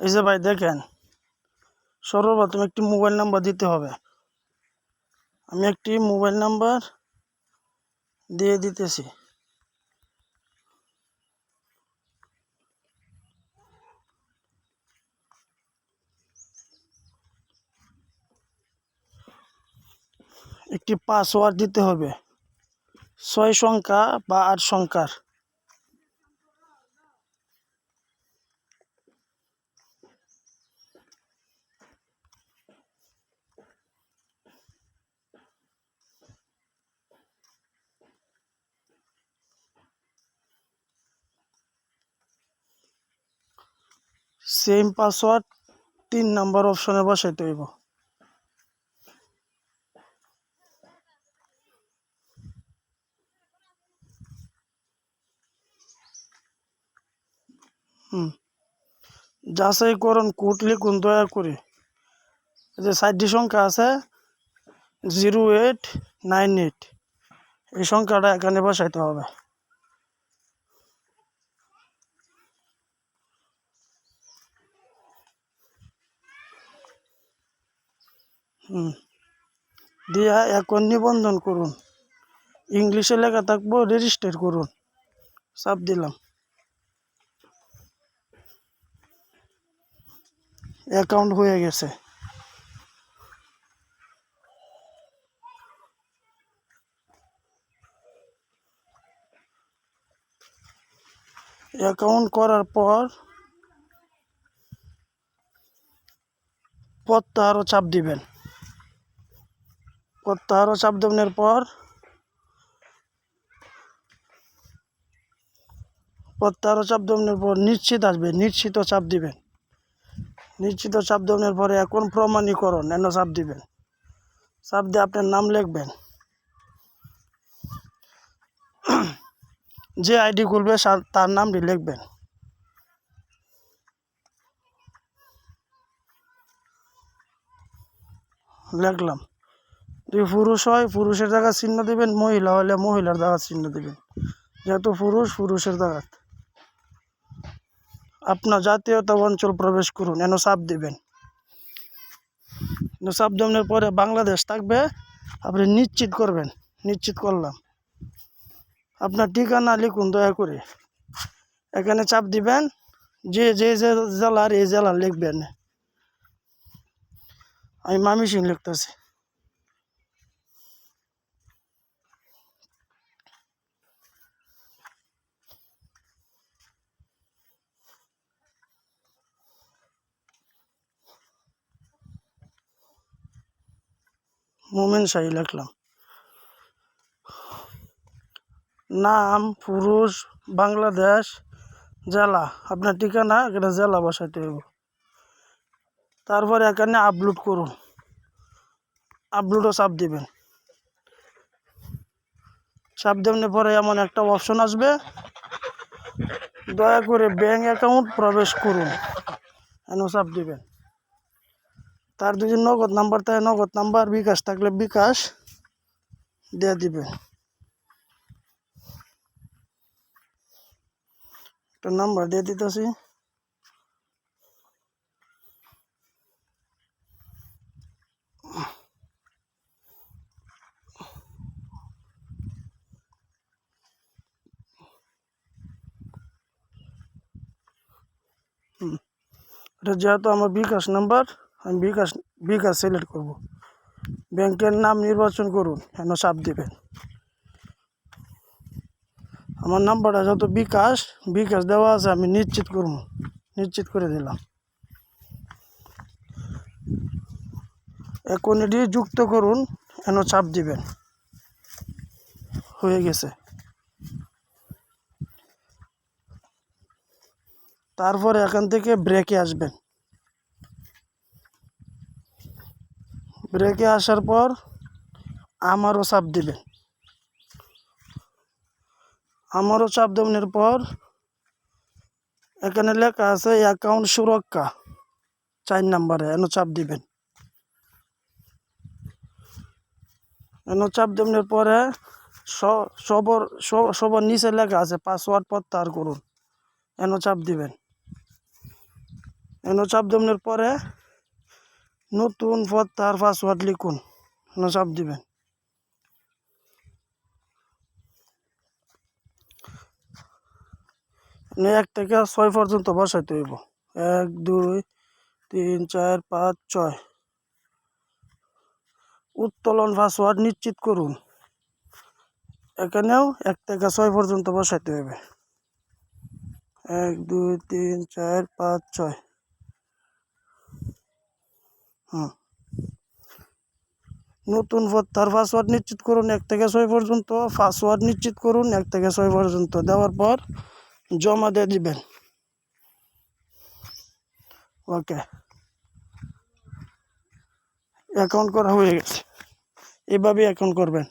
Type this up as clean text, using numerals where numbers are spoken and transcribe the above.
এই যে ভাই দেখেন, সর্বপ্রথম একটি মোবাইল নাম্বার দিতে হবে। আমি একটি মোবাইল নাম্বার দিয়ে দিতেছি। একটি পাসওয়ার্ড দিতে হবে, 6 সংখ্যা বা 8 সংখ্যার। সেম পাসওয়ার্ড 3 নাম্বার অপশনে বসাইতে হইব। যাচাই করুন, কোড লিখুন দয়া করে। যে 4টি সংখ্যা আছে 0898, এই সংখ্যাটা এখানে বসাইতে হবে। দিয়া এখন নিবন্ধন করুন। ইংলিশে লেখা থাকবো রেজিস্টার করুন। চাপ দিলাম। অ্যাকাউন্ট হয়ে গেছে। অ্যাকাউন্ট করার পর প্রত্যাহারও চাপ দিবেন। প্রত্যাহারও চাপ দেওয়ার পর নিশ্চিত আসবে, নিশ্চিত চাপ দিবেন। নিশ্চিত চাপ দেওয়ার পরে এখন প্রমাণীকরণ এনে চাপ দিবেন। চাপ দিয়ে আপনার নাম লিখবেন। যে আইডি খুলবে তার নামটি লিখবেন। লিখলাম। যদি পুরুষ হয় পুরুষের জায়গা চিহ্ন দিবেন, মহিলা হলে মহিলার জায়গা চিহ্ন দিবেন। যেহেতু পুরুষের জায়গা। আপনার জাতীয়তা অঞ্চল প্রবেশ করুন, এনে চাপ দিবেন। চাপ দেওয়ার পরে বাংলাদেশ থাকবে, আপনি নিশ্চিত করবেন। নিশ্চিত করলাম। আপনার ঠিকানা লিখুন দয়া করে। এখানে চাপ দিবেন। যে যে জেলার এই জেলার লিখবেন। আমি ময়মনসিংহ লিখতেছি। মোমেন শাহী লিখলাম। নাম পুরুষ, বাংলাদেশ, জেলা, আপনার ঠিকানা এখানে জেলা বসাইতে হইব। তারপরে এখানে আপলোড করুন। আপলোডও চাপ দিবেন। চাপ দেওয়ার পরে এমন একটা অপশন আসবে, দয়া করে ব্যাংক অ্যাকাউন্ট প্রবেশ করুন, এনে চাপ দিবেন। তার যদি নগদ নাম্বার থাকে নগদ নাম্বার, বিকাশ থাকলে বিকাশ দিয়ে দিবেন। একটা নাম্বার দিয়ে দিতেছি। এটা যেহেতু আমার বিকাশ নাম্বার, আমি বিকাশ সিলেক্ট করব। ব্যাংকের নাম নির্বাচন করুন, এনে চাপ দিবেন। আমার নাম্বারটা যেহেতু বিকাশ দেওয়া আছে, আমি নিশ্চিত করব। নিশ্চিত করে দিলাম। এখন এটি যুক্ত করুন, এনে চাপ দিবেন। হয়ে গেছে। তারপরে এখান থেকে ব্রেকে আসবেন। ব্রেকে আসার পর আমারও চাপ দিবেন। আমারও চাপ দেওয়ার পর এখানে লেখা আছে অ্যাকাউন্ট সুরক্ষা 4 নাম্বারে, এনে চাপ দিবেন। এনে চাপ দেওয়ার পরে সবার নিচে লেখা আছে পাসওয়ার্ড প্রত্যাহার করুন, এনে চাপ দিবেন। এনে চাপ দেওয়ার পরে নতুন পত্তার পাসওয়ার্ড লিখুন, এনে চাপ দিবেন। এনে 1 থেকে 6 পর্যন্ত বসাইতে হইব। 1 2 3 4 5 6। উত্তোলন পাসওয়ার্ড নিশ্চিত করুন, এখানেও 1 থেকে 6 পর্যন্ত বসাইতে হবে। 1 2 3 4 5 6। নতুন পত্তার পাসওয়ার্ড নিশ্চিত করুন 1 থেকে 6 পর্যন্ত। পাসওয়ার্ড নিশ্চিত করুন 1 থেকে 6 পর্যন্ত। দেওয়ার পর জমা দিয়ে দিবেন। ওকে, অ্যাকাউন্ট করা হয়ে গেছে। এভাবেই অ্যাকাউন্ট করবেন।